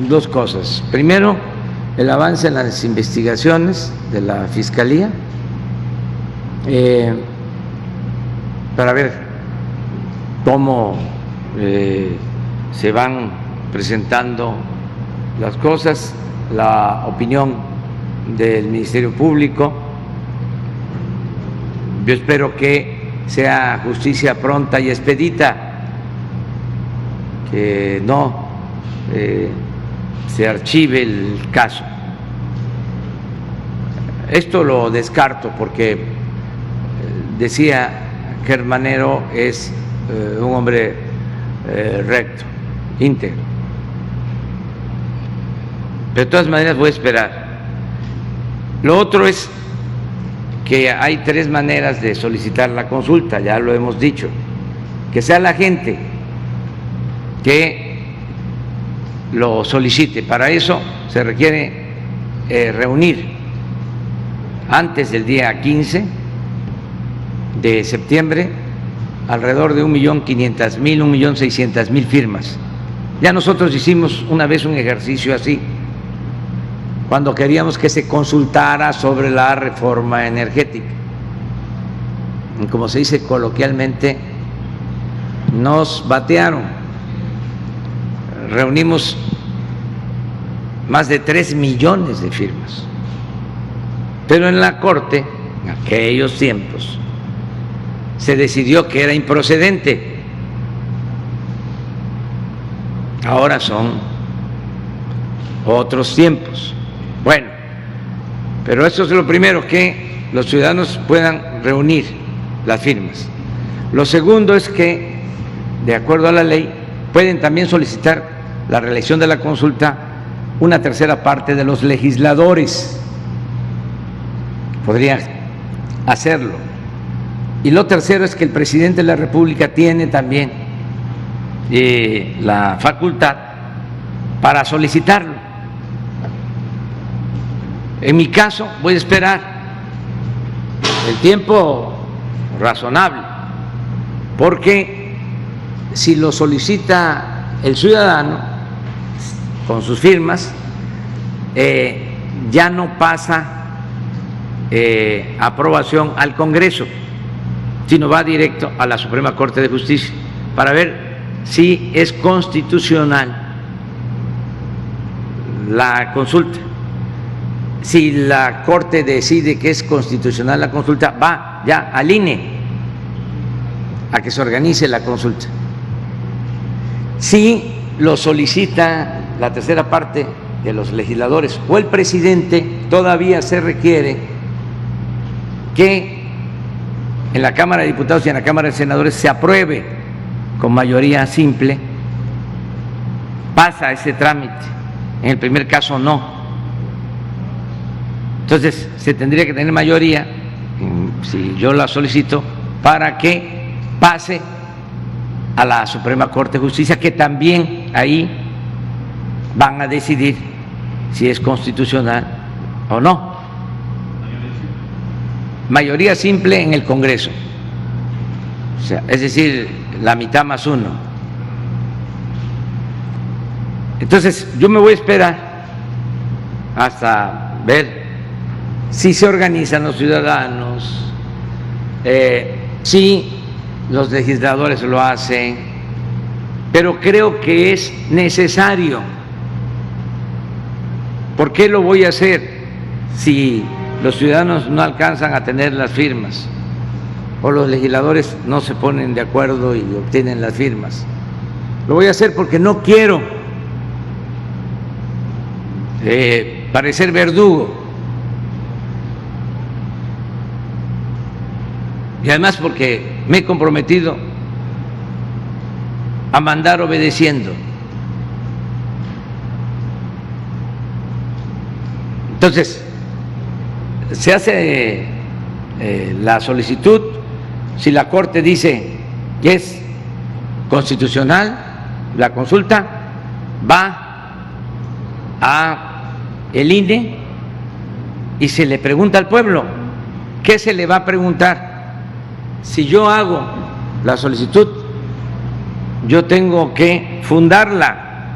dos cosas. Primero, el avance en las investigaciones de la Fiscalía para ver cómo se van presentando las cosas, la opinión del Ministerio Público. Yo espero que sea justicia pronta y expedita, que no se archive el caso. Esto lo descarto porque decía que Hermanero es un hombre recto, íntegro. Pero de todas maneras voy a esperar. Lo otro es que hay tres maneras de solicitar la consulta, ya lo hemos dicho, que sea la gente que lo solicite. Para eso se requiere reunir antes del día 15 de septiembre alrededor de 1.500.000, 1.600.000 firmas. Ya nosotros hicimos una vez un ejercicio así, cuando queríamos que se consultara sobre la reforma energética. Y como se dice coloquialmente, nos batearon. Reunimos más de 3 millones de firmas. Pero en la Corte, en aquellos tiempos, se decidió que era improcedente. Ahora son otros tiempos. Bueno, pero eso es lo primero, que los ciudadanos puedan reunir las firmas. Lo segundo es que, de acuerdo a la ley, pueden también solicitar la reelección de la consulta una tercera parte de los legisladores. Podrían hacerlo. Y lo tercero es que el presidente de la República tiene también la facultad para solicitarlo. En mi caso voy a esperar el tiempo razonable, porque si lo solicita el ciudadano con sus firmas, ya no pasa aprobación al Congreso, sino va directo a la Suprema Corte de Justicia para ver si es constitucional la consulta. Si la Corte decide que es constitucional la consulta, va ya al INE a que se organice la consulta. Si lo solicita la tercera parte de los legisladores o el presidente, todavía se requiere que en la Cámara de Diputados y en la Cámara de Senadores se apruebe con mayoría simple. Pasa ese trámite, en el primer caso no. Entonces se tendría que tener mayoría, si yo la solicito, para que pase a la Suprema Corte de Justicia, que también ahí van a decidir si es constitucional o no. Mayoría simple en el Congreso, o sea, es decir, la mitad más uno. Entonces yo me voy a esperar hasta ver si se organizan los ciudadanos, si los legisladores lo hacen, pero creo que es necesario. ¿Por qué lo voy a hacer si los ciudadanos no alcanzan a tener las firmas o los legisladores no se ponen de acuerdo y obtienen las firmas? Lo voy a hacer porque no quiero parecer verdugo, y además porque me he comprometido a mandar obedeciendo. Entonces, se hace la solicitud, si la Corte dice que es constitucional la consulta, va a el INE y se le pregunta al pueblo. ¿Qué se le va a preguntar? Si yo hago la solicitud, yo tengo que fundarla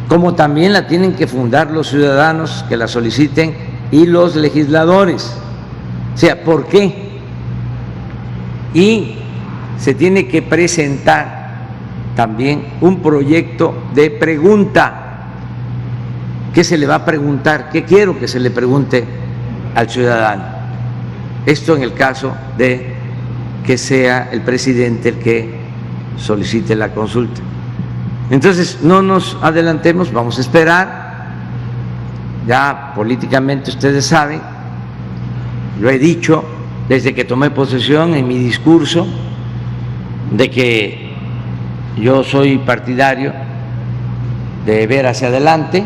como también la tienen que fundar los ciudadanos que la soliciten y los legisladores. O sea, ¿por qué? Y se tiene que presentar también un proyecto de pregunta. ¿Qué se le va a preguntar? ¿Qué quiero que se le pregunte al ciudadano? Esto en el caso de que sea el presidente el que solicite la consulta. Entonces, no nos adelantemos, vamos a esperar. Ya políticamente ustedes saben, lo he dicho desde que tomé posesión en mi discurso, de que yo soy partidario de ver hacia adelante,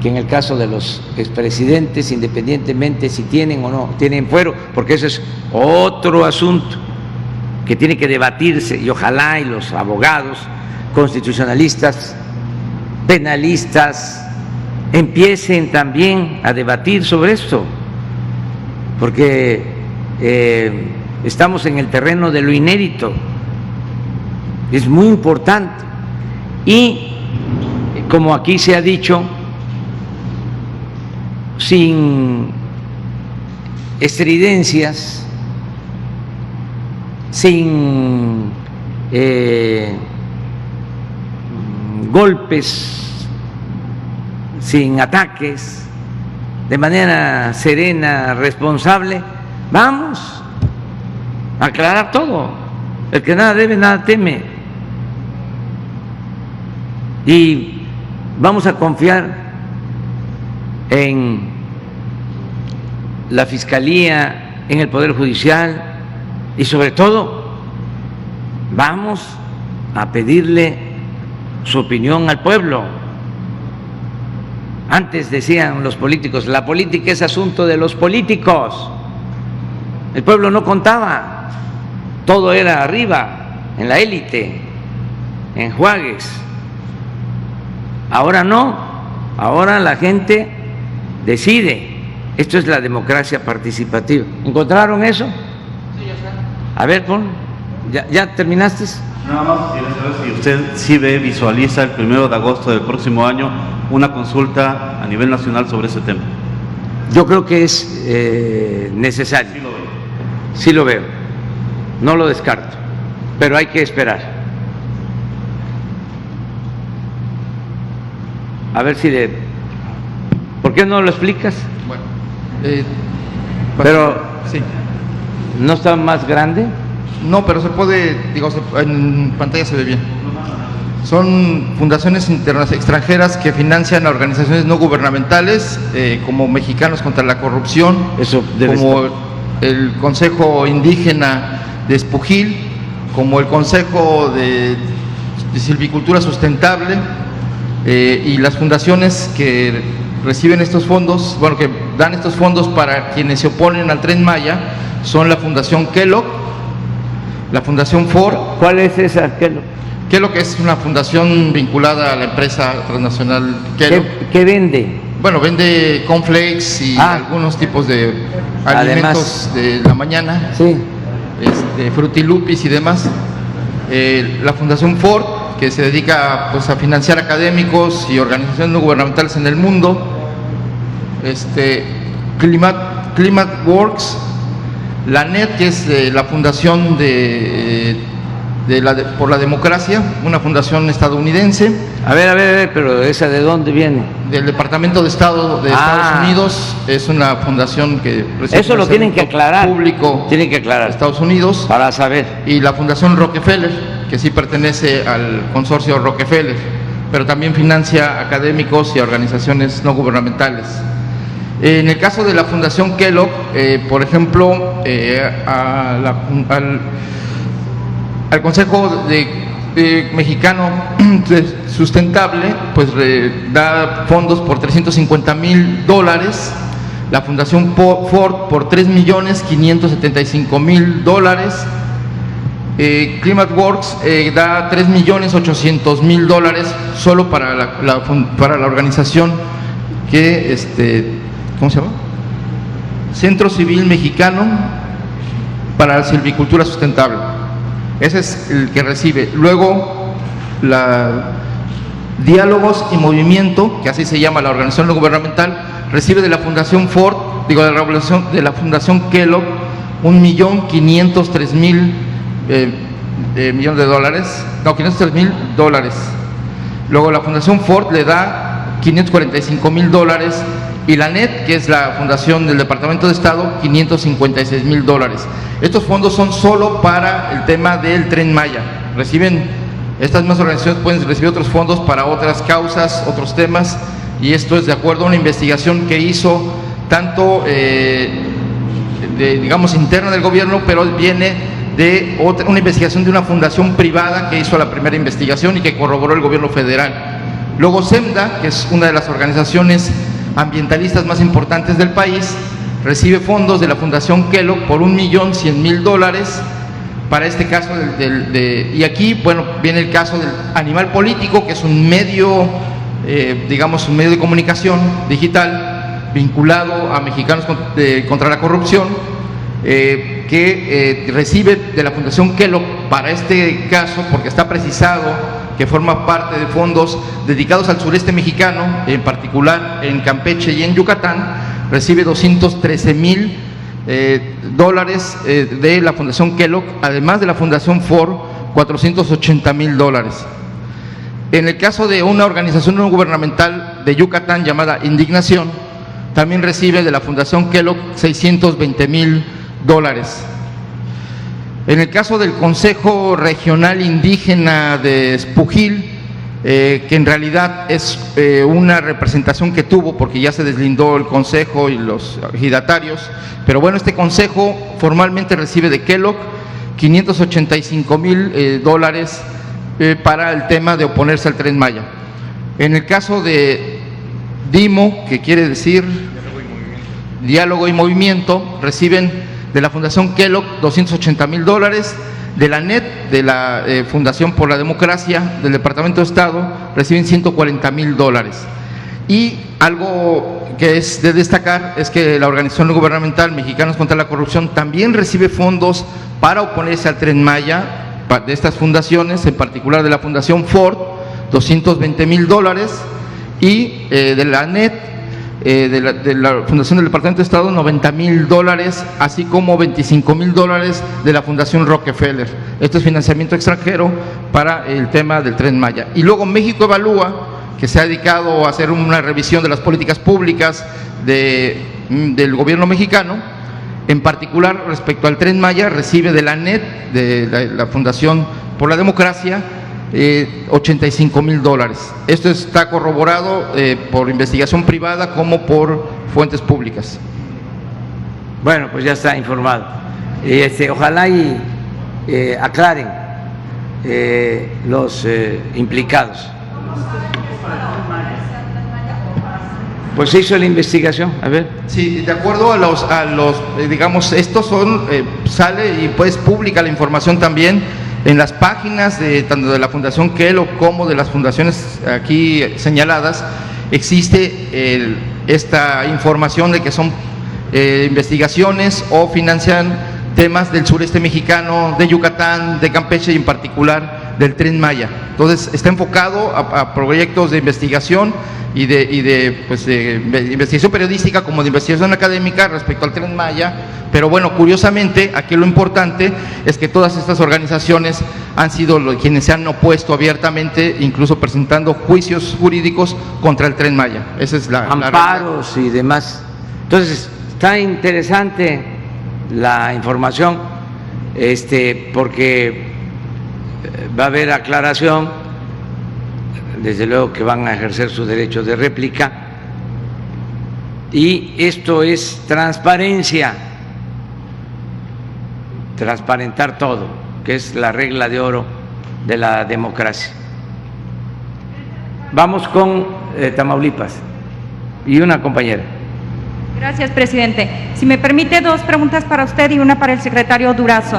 que en el caso de los expresidentes, independientemente si tienen o no tienen fuero, porque eso es otro asunto que tiene que debatirse, y ojalá y los abogados constitucionalistas, penalistas, empiecen también a debatir sobre esto, porque estamos en el terreno de lo inédito, es muy importante. Y como aquí se ha dicho, sin estridencias, sin golpes, sin ataques, de manera serena, responsable, vamos a aclarar todo. El que nada debe, nada teme. Y vamos a confiar en la Fiscalía, en el Poder Judicial, y sobre todo vamos a pedirle su opinión al pueblo. Antes decían los políticos, la política es asunto de los políticos. El pueblo no contaba, todo era arriba, en la élite, en enjuagues. Ahora no, ahora la gente decide. Esto es la democracia participativa. ¿Encontraron eso? Sí, ya está. A ver, pon. ¿Ya terminaste? Nada más quisiera saber si usted sí visualiza el 1 de agosto del próximo año una consulta a nivel nacional sobre ese tema. Yo creo que es necesario. Sí lo veo. Sí lo veo. No lo descarto. Pero hay que esperar. A ver si de... ¿Por qué no lo explicas? Bueno, Pero... sí. ¿No está más grande? No, pero se puede, digo, en pantalla se ve bien. Son fundaciones extranjeras que financian a organizaciones no gubernamentales, como Mexicanos contra la Corrupción, Eso debe como estar. el Consejo Indígena de Espujil, como el Consejo de Silvicultura Sustentable, y las fundaciones que reciben estos fondos, bueno, que dan estos fondos para quienes se oponen al Tren Maya, son la Fundación Kellogg, la Fundación Ford. ¿Cuál es esa? Kellogg es una fundación vinculada a la empresa transnacional Kellogg. ¿Qué vende? Bueno, vende cornflakes y algunos tipos de alimentos de la mañana, Sí. frutilupis y demás. La Fundación Ford, que se dedica pues a financiar académicos y organizaciones no gubernamentales en el mundo. Climate Works, la NET, que es la fundación por la democracia, una fundación estadounidense. A ver, pero ¿esa de dónde viene? Del Departamento de Estado de Estados Unidos, es una fundación que recibe Eso lo tienen que aclarar. Público. Tienen que aclarar. De Estados Unidos. Para saber. Y la Fundación Rockefeller, que sí pertenece al consorcio Rockefeller, pero también financia académicos y organizaciones no gubernamentales. En el caso de la Fundación Kellogg, por ejemplo, al Consejo Mexicano Sustentable, pues da fondos por $350,000, la Fundación Ford por $3,575,000, Climate Works da $3,800,000 solo para la organización que ¿cómo se llama? Centro Civil Mexicano para la Silvicultura Sustentable. Ese es el que recibe. Luego Diálogos y Movimiento, que así se llama la organización no gubernamental, recibe de la Fundación Ford, de la Fundación Kellogg, $1.503.000 millones de dólares, no, $503.000. Luego la Fundación Ford le da $545.000 y la NET, que es la fundación del Departamento de Estado, $556.000. Estos fondos son solo para el tema del Tren Maya. Estas mismas organizaciones pueden recibir otros fondos para otras causas, otros temas, y esto es de acuerdo a una investigación que hizo tanto, digamos, interna del gobierno, pero viene de una investigación de una fundación privada que hizo la primera investigación y que corroboró el gobierno federal. Luego SEMDA, que es una de las organizaciones ambientalistas más importantes del país, recibe fondos de la Fundación Kellogg por $1.100.000 para este caso y aquí, bueno, viene el caso del Animal Político, que es un medio, digamos, un medio de comunicación digital vinculado a Mexicanos contra la Corrupción, que recibe de la Fundación Kellogg para este caso, porque está precisado que forma parte de fondos dedicados al sureste mexicano, en particular en Campeche y en Yucatán, recibe $213.000 de la Fundación Kellogg, además de la Fundación Ford, $480.000. En el caso de una organización no gubernamental de Yucatán llamada Indignación, también recibe de la Fundación Kellogg $620.000. En el caso del Consejo Regional Indígena de Espujil, que en realidad es una representación que tuvo, porque ya se deslindó el consejo y los ejidatarios, pero bueno, este consejo formalmente recibe de Kellogg $585.000 para el tema de oponerse al Tren Maya. En el caso de DIMO, que quiere decir Diálogo y Movimiento, reciben de la Fundación Kellogg $280.000, de la NET, de la Fundación por la Democracia del Departamento de Estado, reciben $140.000. Y algo que es de destacar es que la organización no gubernamental Mexicanos contra la Corrupción también recibe fondos para oponerse al Tren Maya de estas fundaciones, en particular de la Fundación Ford, $220.000, y de la NET, de la Fundación del Departamento de Estado, $90.000, así como $25.000 de la Fundación Rockefeller. Esto es financiamiento extranjero para el tema del Tren Maya. Y luego México Evalúa, que se ha dedicado a hacer una revisión de las políticas públicas del gobierno mexicano, en particular respecto al Tren Maya, recibe de la NET, de la Fundación por la Democracia, $85.000. Esto está corroborado por investigación privada como por fuentes públicas. Bueno, pues ya está informado. Ojalá y aclaren los implicados. Pues se hizo la investigación, a ver. Sí, de acuerdo a los digamos, estos son, sale y pues pública la información también en las páginas tanto de la Fundación Kellogg como de las fundaciones aquí señaladas. Existe esta información de que son investigaciones o financian temas del sureste mexicano, de Yucatán, de Campeche y en particular del Tren Maya. Entonces está enfocado a proyectos de investigación y de investigación periodística como de investigación académica respecto al Tren Maya, pero bueno, curiosamente, aquí lo importante es que todas estas organizaciones han sido quienes se han opuesto abiertamente, incluso presentando juicios jurídicos contra el Tren Maya. Esa es amparos y demás. Entonces, está interesante la información, porque va a haber aclaración. Desde luego que van a ejercer su derecho de réplica, y esto es transparencia, transparentar todo, que es la regla de oro de la democracia. Vamos con Tamaulipas y una compañera. Gracias, presidente. Si me permite, dos preguntas para usted y una para el secretario Durazo.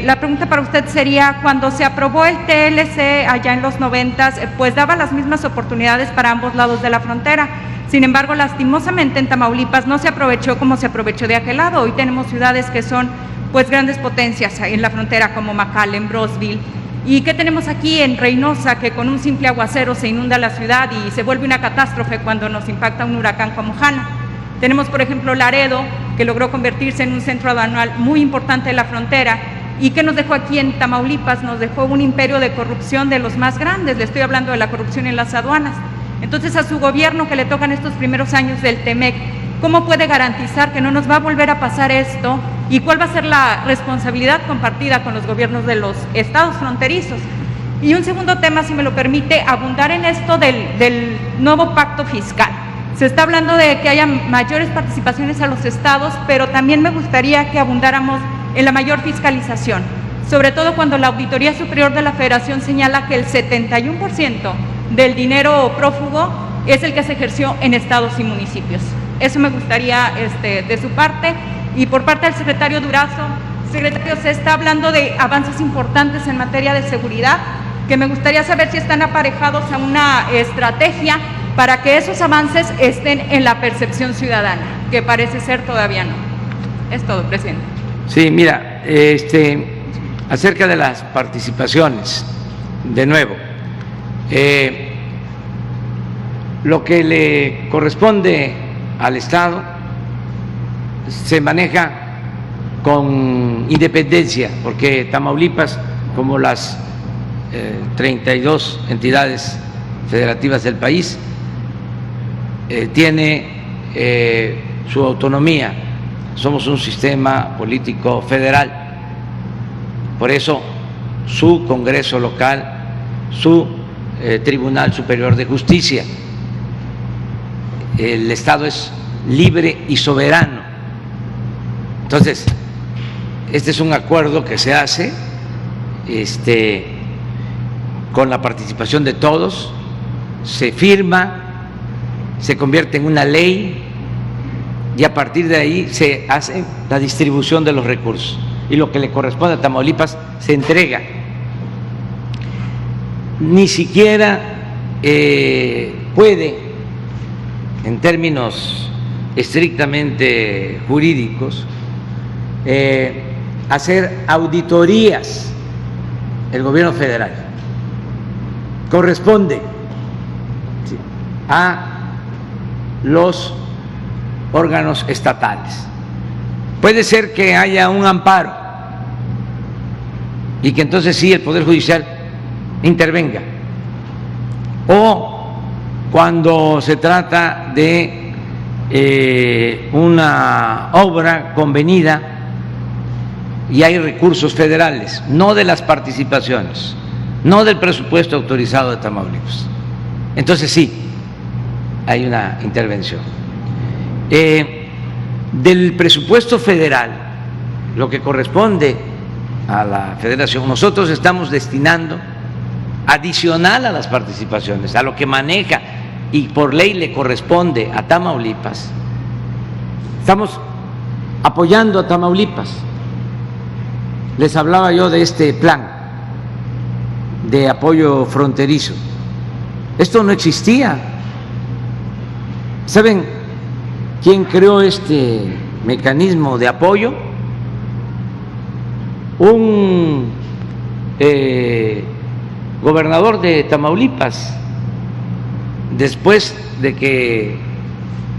La pregunta para usted sería, cuando se aprobó el TLC allá en los 90, pues daba las mismas oportunidades para ambos lados de la frontera. Sin embargo, lastimosamente en Tamaulipas no se aprovechó como se aprovechó de aquel lado. Hoy tenemos ciudades que son pues grandes potencias en la frontera, como McAllen, Brosville, ¿Y qué tenemos aquí en Reynosa, que con un simple aguacero se inunda la ciudad y se vuelve una catástrofe cuando nos impacta un huracán como Hanna? Tenemos, por ejemplo, Laredo, que logró convertirse en un centro aduanal muy importante de la frontera. ¿Y qué nos dejó aquí en Tamaulipas? Nos dejó un imperio de corrupción de los más grandes. Le estoy hablando de la corrupción en las aduanas. Entonces, a su gobierno que le tocan estos primeros años del TEMEC, ¿cómo puede garantizar que no nos va a volver a pasar esto? ¿Y cuál va a ser la responsabilidad compartida con los gobiernos de los estados fronterizos? Y un segundo tema, si me lo permite, abundar en esto del nuevo pacto fiscal. Se está hablando de que haya mayores participaciones a los estados, pero también me gustaría que abundáramos en la mayor fiscalización, sobre todo cuando la Auditoría Superior de la Federación señala que el 71% del dinero prófugo es el que se ejerció en estados y municipios. Eso me gustaría de su parte. Y por parte del secretario Durazo, secretario, se está hablando de avances importantes en materia de seguridad, que me gustaría saber si están aparejados a una estrategia para que esos avances estén en la percepción ciudadana, que parece ser todavía no. Es todo, presidente. Sí, mira, acerca de las participaciones, de nuevo, lo que le corresponde al Estado se maneja con independencia, porque Tamaulipas, como las 32 entidades federativas del país, tiene su autonomía. Somos un sistema político federal, por eso su Congreso local, su Tribunal Superior de Justicia. El Estado es libre y soberano. Entonces, este es un acuerdo que se hace con la participación de todos, se firma, se convierte en una ley y a partir de ahí se hace la distribución de los recursos y lo que le corresponde a Tamaulipas se entrega. Ni siquiera puede, en términos estrictamente jurídicos, hacer auditorías el gobierno federal. Corresponde a los órganos estatales. Puede ser que haya un amparo y que entonces sí el Poder Judicial intervenga, o cuando se trata de una obra convenida y hay recursos federales, no de las participaciones, no del presupuesto autorizado de Tamaulipas. Entonces sí, hay una intervención. Del presupuesto federal, lo que corresponde a la Federación, nosotros estamos destinando, adicional a las participaciones, a lo que maneja y por ley le corresponde a Tamaulipas, estamos apoyando a Tamaulipas. Les hablaba yo de este plan de apoyo fronterizo. Esto no existía. ¿Saben quién creó este mecanismo de apoyo? Un gobernador de Tamaulipas, después de que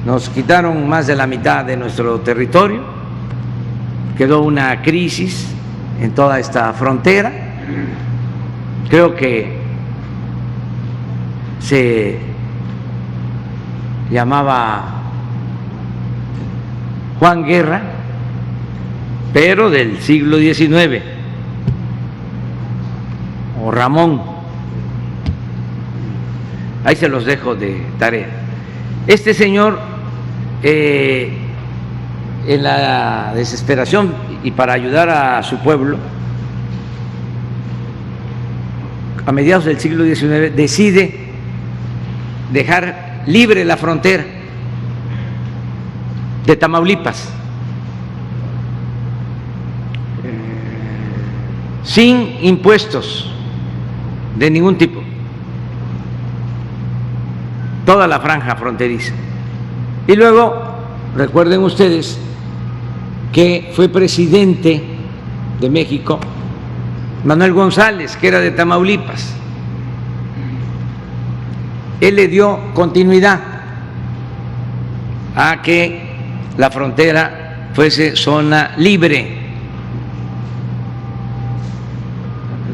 nos quitaron más de la mitad de nuestro territorio, quedó una crisis en toda esta frontera. Creo que se llamaba Juan Guerra, pero del siglo XIX, o Ramón. Ahí se los dejo de tarea. Este señor, en la desesperación y para ayudar a su pueblo, a mediados del siglo XIX, decide dejar libre la frontera de Tamaulipas, sin impuestos de ningún tipo, toda la franja fronteriza. Y luego, recuerden ustedes que fue presidente de México Manuel González, que era de Tamaulipas. Él le dio continuidad a que la frontera fuese zona libre.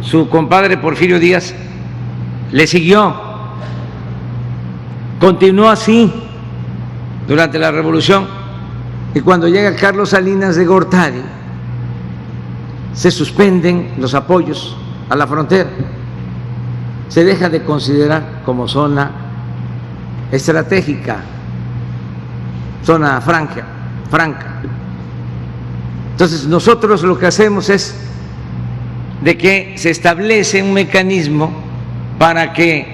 Su compadre Porfirio Díaz le siguió, continuó así durante la Revolución, y cuando llega Carlos Salinas de Gortari se suspenden los apoyos a la frontera, se deja de considerar como zona estratégica, zona franca. Entonces nosotros lo que hacemos es de que se establece un mecanismo para que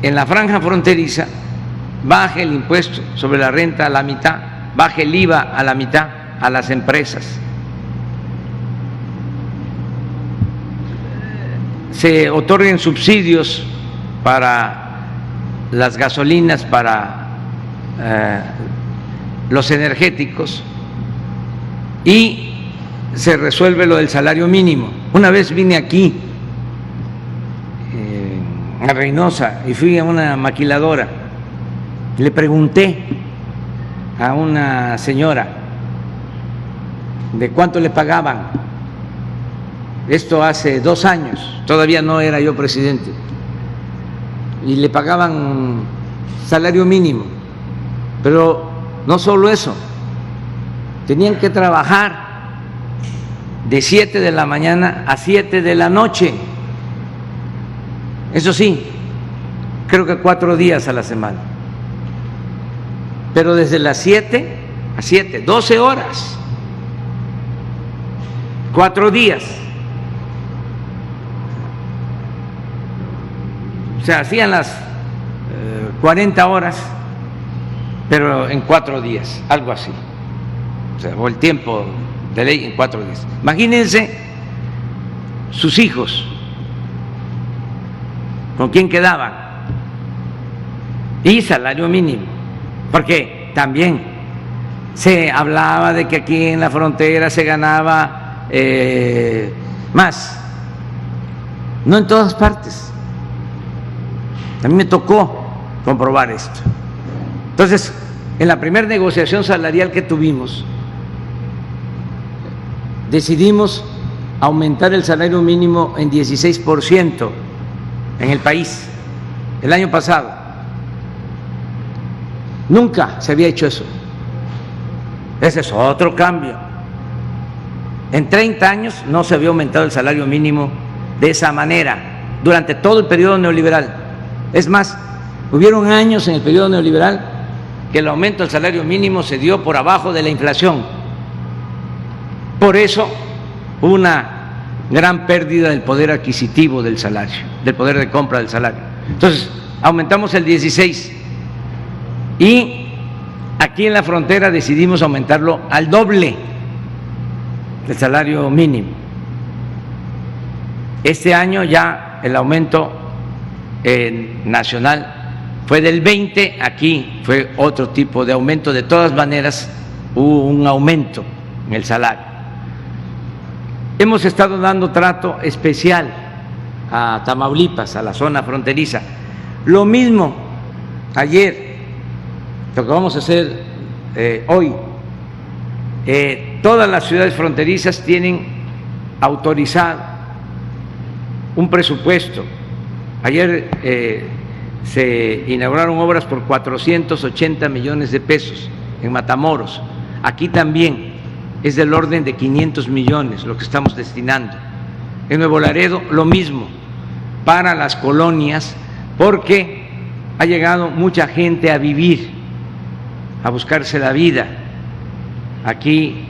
en la franja fronteriza baje el impuesto sobre la renta a la mitad, baje el IVA a la mitad a las empresas. Se otorguen subsidios para las gasolinas, para los energéticos, y se resuelve lo del salario mínimo. Una vez vine aquí a Reynosa y fui a una maquiladora, le pregunté a una señora de cuánto le pagaban. Esto hace 2 años, todavía no era yo presidente, y le pagaban salario mínimo. Pero no solo eso, tenían que trabajar de 7 de la mañana a 7 de la noche. Eso sí, creo que 4 días a la semana. Pero desde las 7 a 7, 12 horas, 4 días. O sea, hacían las 40 horas, pero en 4 días, algo así. O sea, o el tiempo de ley en 4 días. Imagínense sus hijos, ¿con quién quedaban? Y salario mínimo, porque también se hablaba de que aquí en la frontera se ganaba más. No en todas partes. A mí me tocó comprobar esto. Entonces, en la primera negociación salarial que tuvimos, decidimos aumentar el salario mínimo en 16% en el país el año pasado. Nunca se había hecho eso. Ese es otro cambio. En 30 años no se había aumentado el salario mínimo de esa manera durante todo el periodo neoliberal. Es más, hubieron años en el periodo neoliberal que el aumento del salario mínimo se dio por abajo de la inflación. Por eso hubo una gran pérdida del poder adquisitivo del salario, del poder de compra del salario. Entonces, aumentamos el 16 y aquí en la frontera decidimos aumentarlo al doble del salario mínimo. Este año ya el aumento nacional fue del 20, aquí fue otro tipo de aumento. De todas maneras, hubo un aumento en el salario. Hemos estado dando trato especial a Tamaulipas, a la zona fronteriza. Lo mismo ayer, lo que vamos a hacer hoy. Todas las ciudades fronterizas tienen autorizado un presupuesto. Ayer se inauguraron obras por 480 millones de pesos en Matamoros. Aquí también es del orden de 500 millones lo que estamos destinando. En Nuevo Laredo lo mismo, para las colonias, porque ha llegado mucha gente a vivir, a buscarse la vida aquí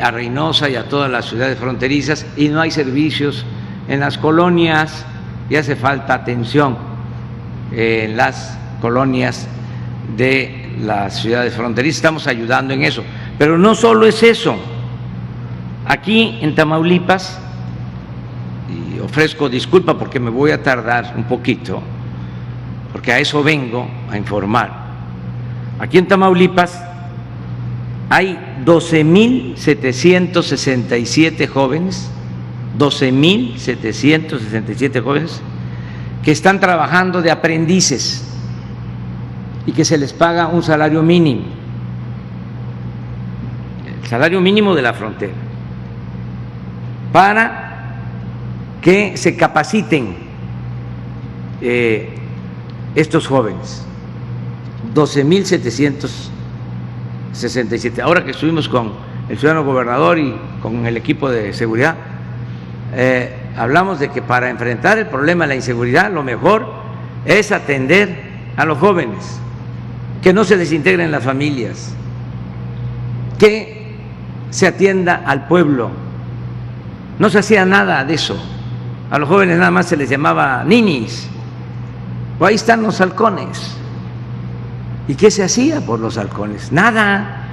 a Reynosa y a todas las ciudades fronterizas, y no hay servicios en las colonias, y hace falta atención en las colonias de las ciudades fronterizas. Estamos ayudando en eso. Pero no solo es eso. Aquí en Tamaulipas, y ofrezco disculpa porque me voy a tardar un poquito, porque a eso vengo a informar. Aquí en Tamaulipas hay 12.767 jóvenes 12.767 jóvenes que están trabajando de aprendices y que se les paga un salario mínimo, el salario mínimo de la frontera, para que se capaciten estos jóvenes. 12.767. Ahora que estuvimos con el ciudadano gobernador y con el equipo de seguridad, hablamos de que para enfrentar el problema de la inseguridad lo mejor es atender a los jóvenes, que no se desintegren las familias, que se atienda al pueblo. No se hacía nada de eso. A los jóvenes nada más se les llamaba ninis. O ahí están los halcones. ¿Y qué se hacía por los halcones? Nada.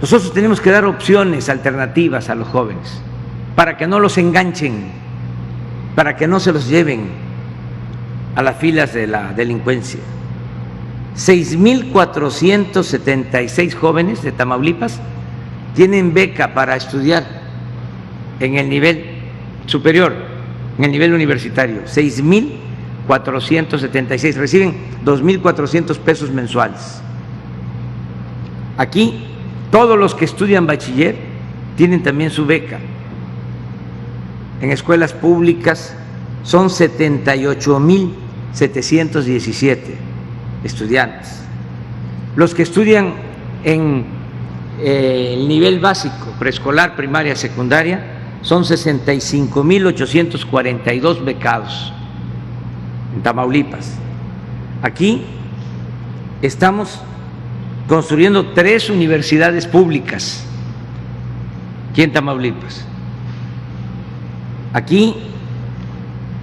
Nosotros tenemos que dar opciones alternativas a los jóvenes para que no los enganchen, para que no se los lleven a las filas de la delincuencia. 6.476 jóvenes de Tamaulipas tienen beca para estudiar en el nivel superior, en el nivel universitario. 6.476, reciben 2.400 pesos mensuales. Aquí todos los que estudian bachiller tienen también su beca. En escuelas públicas son 78.717 estudiantes. Los que estudian en el nivel básico, preescolar, primaria, secundaria, son 65.842 becados en Tamaulipas. Aquí estamos construyendo 3 universidades públicas aquí en Tamaulipas. Aquí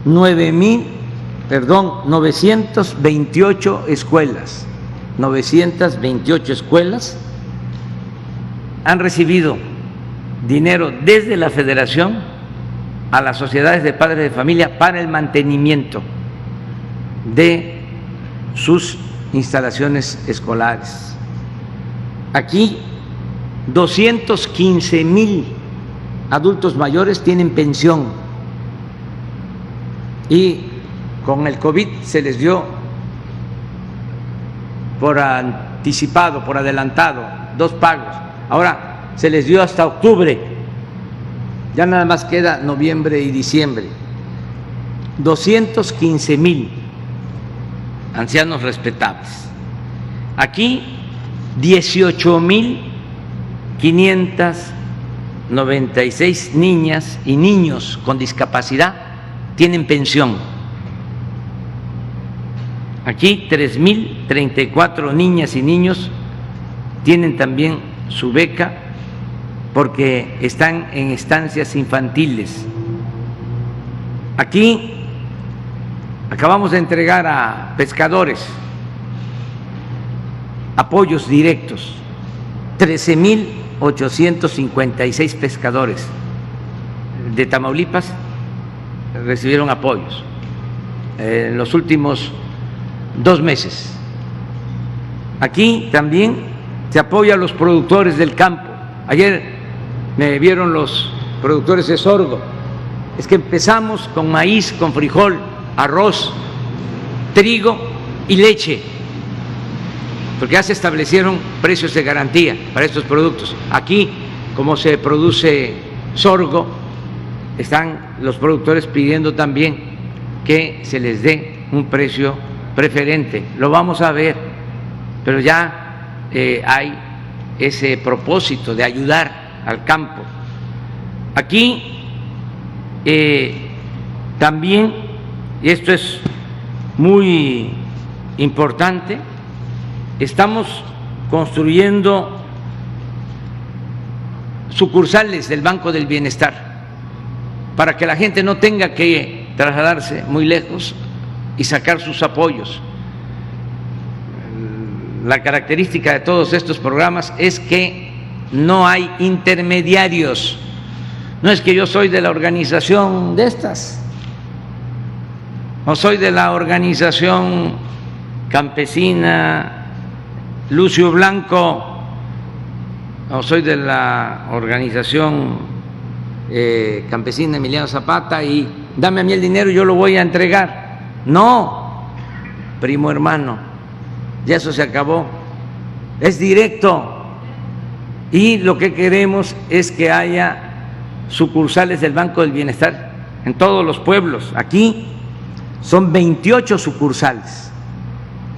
928 escuelas, 928 escuelas han recibido dinero desde la Federación a las sociedades de padres de familia para el mantenimiento de sus instalaciones escolares. Aquí 215,000 adultos mayores tienen pensión y con el COVID se les dio por anticipado, por adelantado, 2 pagos. Ahora se les dio hasta octubre, ya nada más queda noviembre y diciembre. 215,000 ancianos respetables. Aquí 18.596 niñas y niños con discapacidad tienen pensión. Aquí 3.034 niñas y niños tienen también su beca porque están en estancias infantiles. Aquí acabamos de entregar a pescadores apoyos directos, 13.856 pescadores de Tamaulipas recibieron apoyos en los últimos 2 meses. Aquí también se apoya a los productores del campo. Ayer me vieron los productores de sorgo. Es que empezamos con maíz, con frijol, arroz, trigo y leche, porque ya se establecieron precios de garantía para estos productos. Aquí, como se produce sorgo, están los productores pidiendo también que se les dé un precio preferente. Lo vamos a ver, pero ya hay ese propósito de ayudar al campo. Aquí también, y esto es muy importante, estamos construyendo sucursales del Banco del Bienestar para que la gente no tenga que trasladarse muy lejos y sacar sus apoyos. La característica de todos estos programas es que no hay intermediarios. No es que yo soy de la organización de estas, o soy de la organización campesina Lucio Blanco, o soy de la organización campesina Emiliano Zapata y dame a mí el dinero y yo lo voy a entregar. No, primo hermano, ya eso se acabó, es directo. Y lo que queremos es que haya sucursales del Banco del Bienestar en todos los pueblos. Aquí son 28 sucursales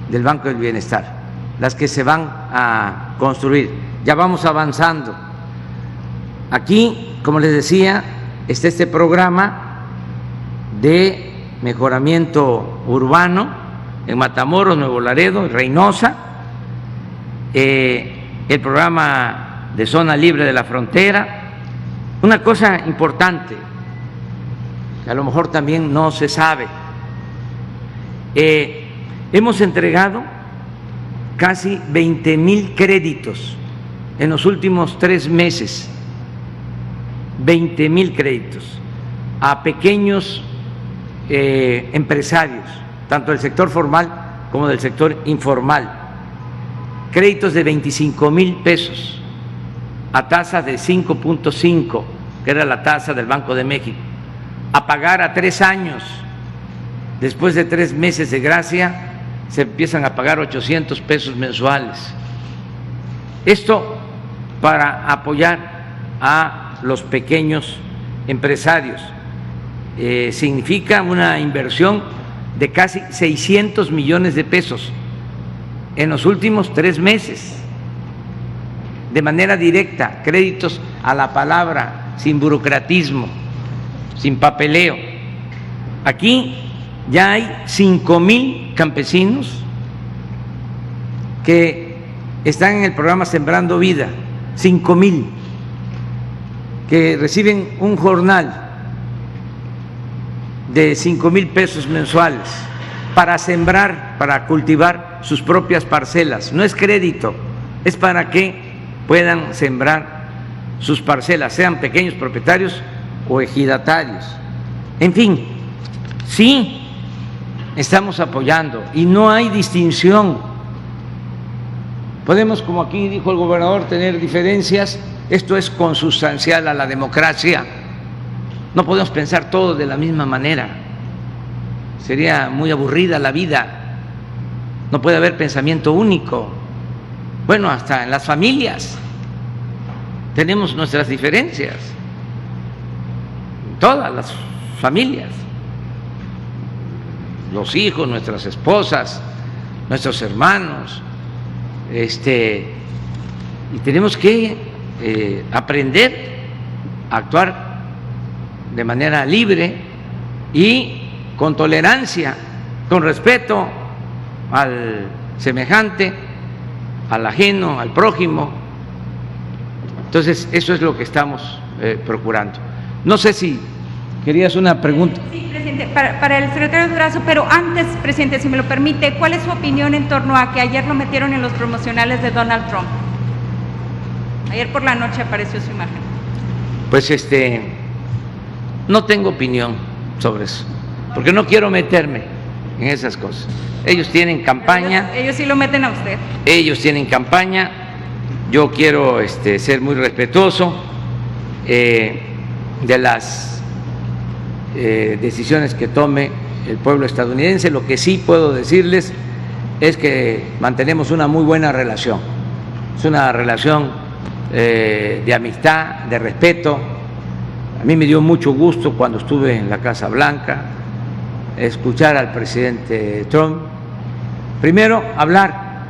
del Banco del Bienestar las que se van a construir. Ya vamos avanzando. Aquí, como les decía, está este programa de mejoramiento urbano en Matamoros, Nuevo Laredo, Reynosa, el programa de zona libre de la frontera. Una cosa importante, que a lo mejor también no se sabe, hemos entregado casi 20,000 créditos en los últimos 3 meses, 20,000 créditos a pequeños empresarios, tanto del sector formal como del sector informal, créditos de 25,000 pesos a tasa de 5.5, que era la tasa del Banco de México, a pagar a 3 años. Después de 3 meses de gracia se empiezan a pagar 800 pesos mensuales. Esto para apoyar a los pequeños empresarios. Significa una inversión de casi 600 millones de pesos en los últimos 3 meses, de manera directa, créditos a la palabra, sin burocratismo, sin papeleo. Aquí ya hay 5,000 campesinos que están en el programa Sembrando Vida, 5,000 que reciben un jornal de 5,000 pesos mensuales para sembrar, para cultivar sus propias parcelas. No es crédito, es para que puedan sembrar sus parcelas, sean pequeños propietarios o ejidatarios. En fin, sí estamos apoyando y no hay distinción. Podemos, como aquí dijo el gobernador, tener diferencias. Esto es consustancial a la democracia. No podemos pensar todos de la misma manera. Sería muy aburrida la vida. No puede haber pensamiento único. Bueno, hasta en las familias tenemos nuestras diferencias. Todas las familias. Los hijos, nuestras esposas, nuestros hermanos. Y tenemos que aprender a actuar de manera libre y con tolerancia, con respeto al semejante, al ajeno, al prójimo. Entonces, eso es lo que estamos procurando. No sé si querías una pregunta. Sí, presidente, para el secretario Durazo, pero antes, presidente, si me lo permite, ¿cuál es su opinión en torno a que ayer lo metieron en los promocionales de Donald Trump? Ayer por la noche apareció su imagen. Pues no tengo opinión sobre eso, porque no quiero meterme en esas cosas. Ellos tienen campaña. Ellos sí lo meten a usted. Ellos tienen campaña. Yo quiero ser muy respetuoso de las decisiones que tome el pueblo estadounidense. Lo que sí puedo decirles es que mantenemos una muy buena relación. Es una relación de amistad, de respeto. A mí me dio mucho gusto cuando estuve en la Casa Blanca escuchar al presidente Trump, primero hablar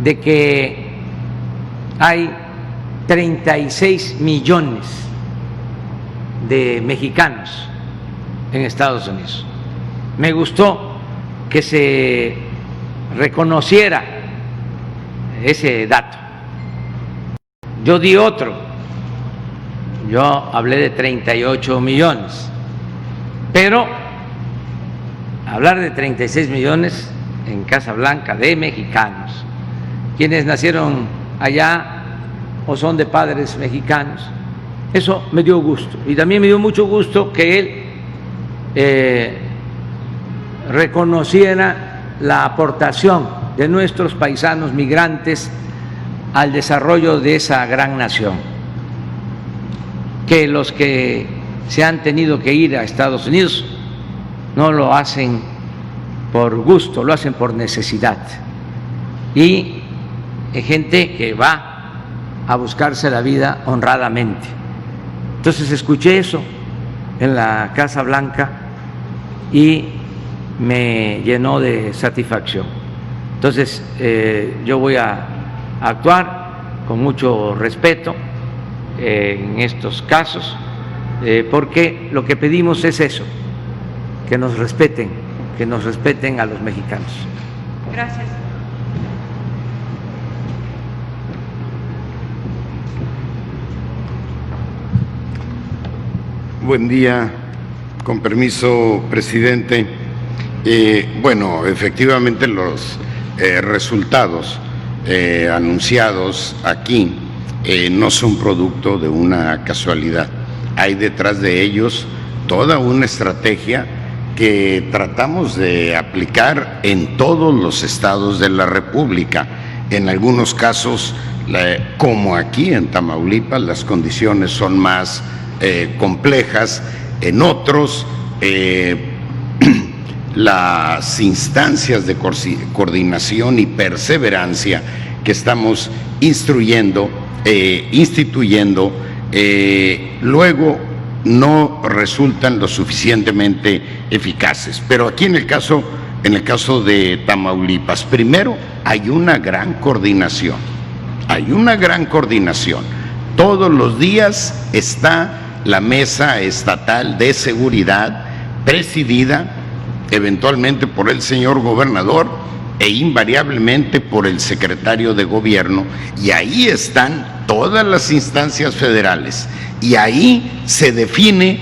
de que hay 36 millones de mexicanos en Estados Unidos. Me gustó que se reconociera ese dato. Yo di otro, yo hablé de 38 millones, pero hablar de 36 millones en Casa Blanca de mexicanos, quienes nacieron allá o son de padres mexicanos, eso me dio gusto. Y también me dio mucho gusto que él reconociera la aportación de nuestros paisanos migrantes al desarrollo de esa gran nación, que los que se han tenido que ir a Estados Unidos no lo hacen por gusto, lo hacen por necesidad. Y hay gente que va a buscarse la vida honradamente. Entonces escuché eso en la Casa Blanca y me llenó de satisfacción. Entonces yo voy a actuar con mucho respeto en estos casos, porque lo que pedimos es eso, que nos respeten a los mexicanos. Gracias. Buen día, con permiso, presidente. Bueno, efectivamente los resultados anunciados aquí no son producto de una casualidad. Hay detrás de ellos toda una estrategia que tratamos de aplicar en todos los estados de la República. En algunos casos, como aquí en Tamaulipas, las condiciones son más complejas. En otros, las instancias de coordinación y perseverancia que estamos instituyendo, luego no resultan lo suficientemente eficaces. Pero aquí en el caso de Tamaulipas, primero hay una gran coordinación. Todos los días está la Mesa Estatal de Seguridad, presidida eventualmente por el señor gobernador e invariablemente por el secretario de Gobierno, y ahí están todas las instancias federales, y ahí se define,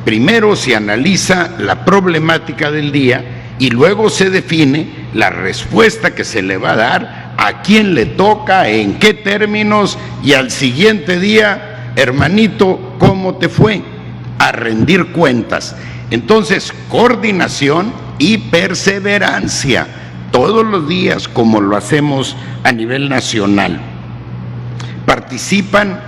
primero se analiza la problemática del día y luego se define la respuesta que se le va a dar, a quién le toca, en qué términos, y al siguiente día, hermanito, ¿cómo te fue? A rendir cuentas. Entonces, coordinación y perseverancia, todos los días, como lo hacemos a nivel nacional. Participan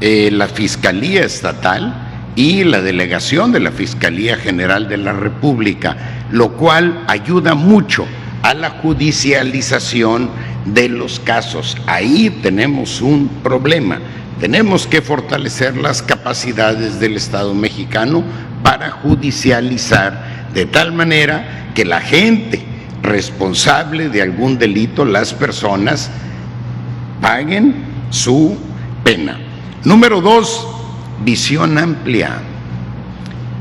la Fiscalía Estatal y la delegación de la Fiscalía General de la República, lo cual ayuda mucho a la judicialización de los casos. Ahí tenemos un problema. Tenemos que fortalecer las capacidades del Estado mexicano para judicializar de tal manera que la gente responsable de algún delito, las personas, paguen su pena. Número 2, visión amplia.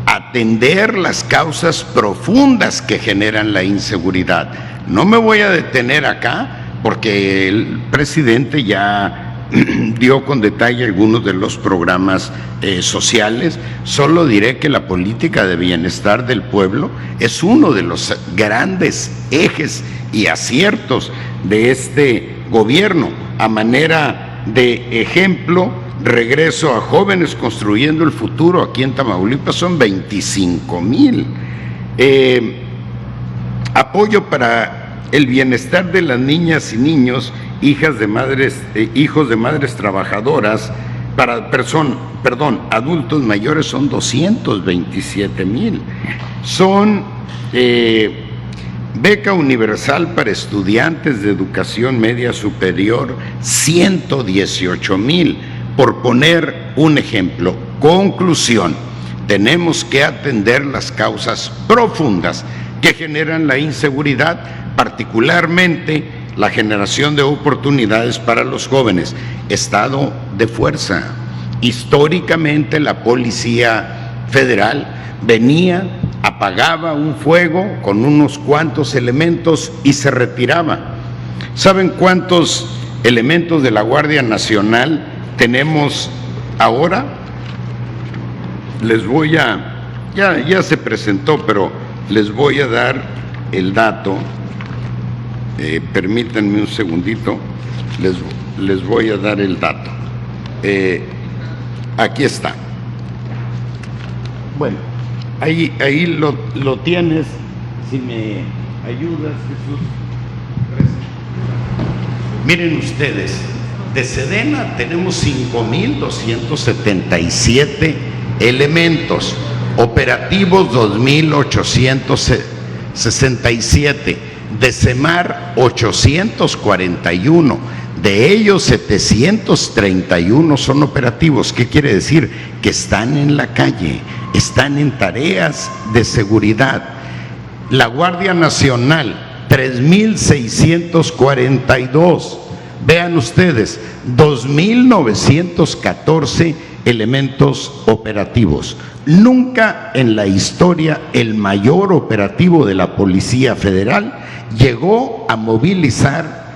Atender las causas profundas que generan la inseguridad. No me voy a detener acá porque el presidente ya dio con detalle algunos de los programas sociales. Solo diré que la política de bienestar del pueblo es uno de los grandes ejes y aciertos de este gobierno. A manera de ejemplo, regreso a Jóvenes Construyendo el Futuro, aquí en Tamaulipas son 25,000. Apoyo para el bienestar de las niñas y niños, hijos de madres trabajadoras, adultos mayores son 227,000. Son beca universal para estudiantes de educación media superior, 118,000, por poner un ejemplo. Conclusión: tenemos que atender las causas profundas que generan la inseguridad, particularmente la generación de oportunidades para los jóvenes. Estado de fuerza. Históricamente la Policía Federal venía, apagaba un fuego con unos cuantos elementos y se retiraba. ¿Saben cuántos elementos de la Guardia Nacional tenemos ahora? Les voy a, ya se presentó, pero les voy a dar el dato. Permítanme un segundito, les voy a dar el dato. Aquí está. Bueno, ahí lo tienes. Si me ayudas, Jesús. Miren ustedes, De Sedena tenemos 5.277 elementos, operativos 2.867, de CEMAR 841, de ellos 731 son operativos. ¿Qué quiere decir? Que están en la calle, están en tareas de seguridad. La Guardia Nacional, 3.642. Vean ustedes, 2.914 elementos operativos. Nunca en la historia el mayor operativo de la Policía Federal llegó a movilizar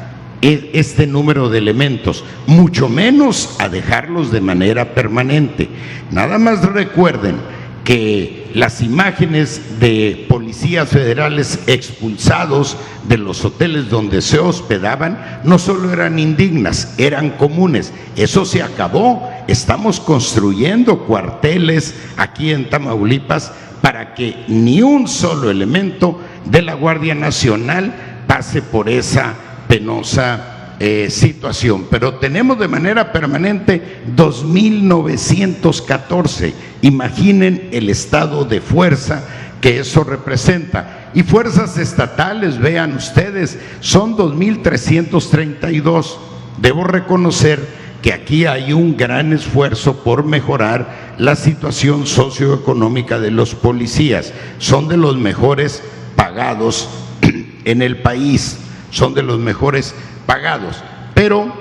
este número de elementos, mucho menos a dejarlos de manera permanente. Nada más recuerden que las imágenes de policías federales expulsados de los hoteles donde se hospedaban no solo eran indignas, eran comunes. Eso se acabó. Estamos construyendo cuarteles aquí en Tamaulipas para que ni un solo elemento de la Guardia Nacional pase por esa penosa situación. Pero tenemos de manera permanente 2.914. Imaginen el estado de fuerza que eso representa. Y fuerzas estatales, vean ustedes, son 2.332. Debo reconocer que aquí hay un gran esfuerzo por mejorar la situación socioeconómica de los policías. Son de los mejores pagados en el país, son de los mejores pagados, pero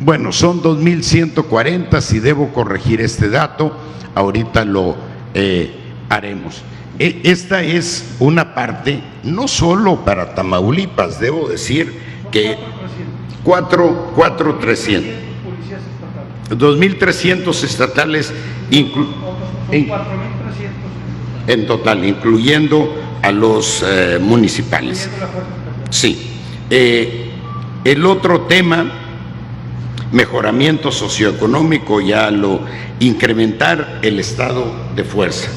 bueno, son 2.140. Si debo corregir este dato, ahorita lo haremos. Esta es una parte, no solo para Tamaulipas, debo decir que 4.300, 2.300 estatales en total, incluyendo a los municipales. Sí. El otro tema, mejoramiento socioeconómico, ya lo incrementar el estado de fuerza.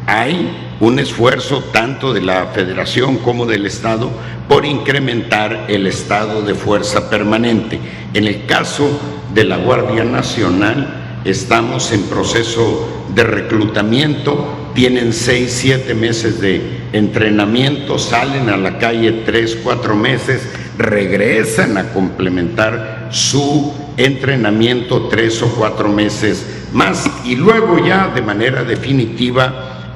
Hay un esfuerzo tanto de la Federación como del Estado por incrementar el estado de fuerza permanente. En el caso de la Guardia Nacional, estamos en proceso de reclutamiento. Tienen 6-7 meses de entrenamiento, salen a la calle 3-4 meses, regresan a complementar su entrenamiento 3 o 4 meses más y luego ya de manera definitiva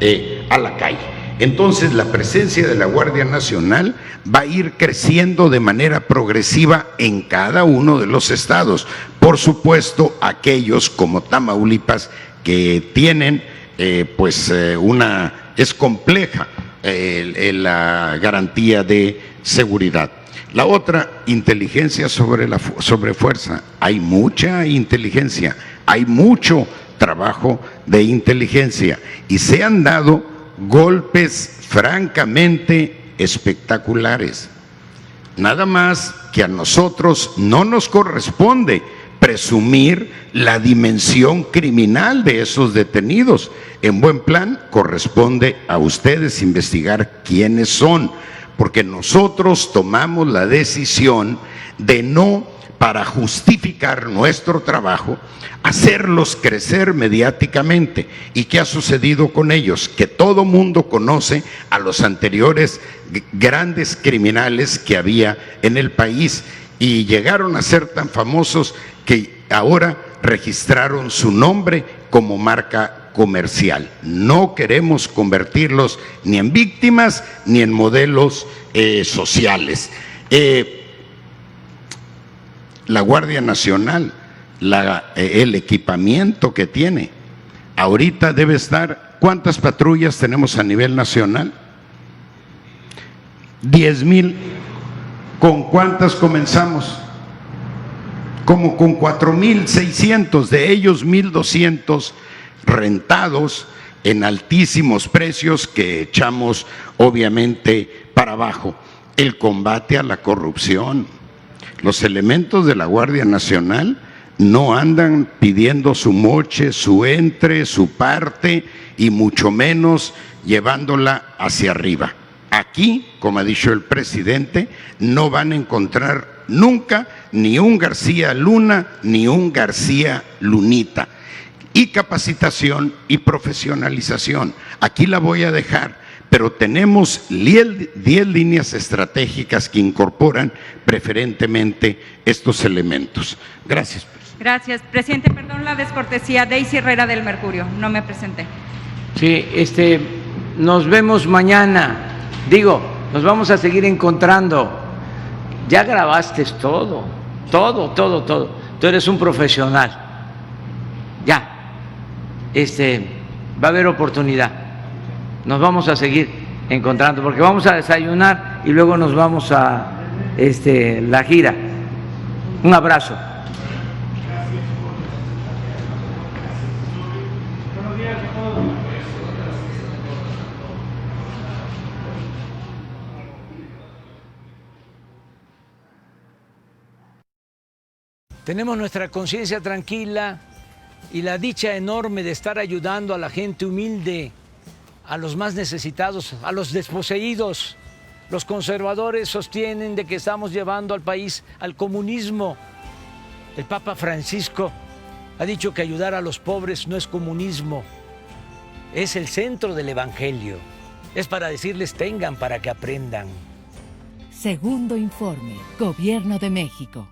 a la calle. Entonces la presencia de la Guardia Nacional va a ir creciendo de manera progresiva en cada uno de los estados. Por supuesto, aquellos como Tamaulipas que tienen es compleja la garantía de seguridad. La otra, inteligencia sobre fuerza. Hay mucha inteligencia, hay mucho trabajo de inteligencia y se han dado golpes francamente espectaculares. Nada más que a nosotros no nos corresponde presumir la dimensión criminal de esos detenidos. En buen plan, corresponde a ustedes investigar quiénes son, porque nosotros tomamos la decisión de no, para justificar nuestro trabajo, hacerlos crecer mediáticamente. ¿Y qué ha sucedido con ellos? Que todo mundo conoce a los anteriores grandes criminales que había en el país y llegaron a ser tan famosos que ahora registraron su nombre como marca comercial. No queremos convertirlos ni en víctimas ni en modelos sociales. La Guardia Nacional, el equipamiento que tiene, ahorita debe estar, ¿cuántas patrullas tenemos a nivel nacional? 10,000. ¿Con cuántas comenzamos? Como con 4,600, de ellos 1,200 rentados en altísimos precios que echamos obviamente para abajo. El combate a la corrupción. Los elementos de la Guardia Nacional no andan pidiendo su moche, su entre, su parte y mucho menos llevándola hacia arriba. Aquí, como ha dicho el presidente, no van a encontrar nunca ni un García Luna, ni un García Lunita. Y capacitación y profesionalización. Aquí la voy a dejar, pero tenemos 10 líneas estratégicas que incorporan preferentemente estos elementos. Gracias. Gracias, presidente. Perdón la descortesía. Daisy Herrera del Mercurio. No me presenté. Sí, nos vemos mañana. Digo, nos vamos a seguir encontrando. Ya grabaste todo. Tú eres un profesional. Ya. Va a haber oportunidad. Nos vamos a seguir encontrando porque vamos a desayunar y luego nos vamos a la gira. Un abrazo. Tenemos nuestra conciencia tranquila y la dicha enorme de estar ayudando a la gente humilde, a los más necesitados, a los desposeídos. Los conservadores sostienen de que estamos llevando al país al comunismo. El Papa Francisco ha dicho que ayudar a los pobres no es comunismo, es el centro del Evangelio. Es para decirles tengan para que aprendan. Segundo informe, Gobierno de México.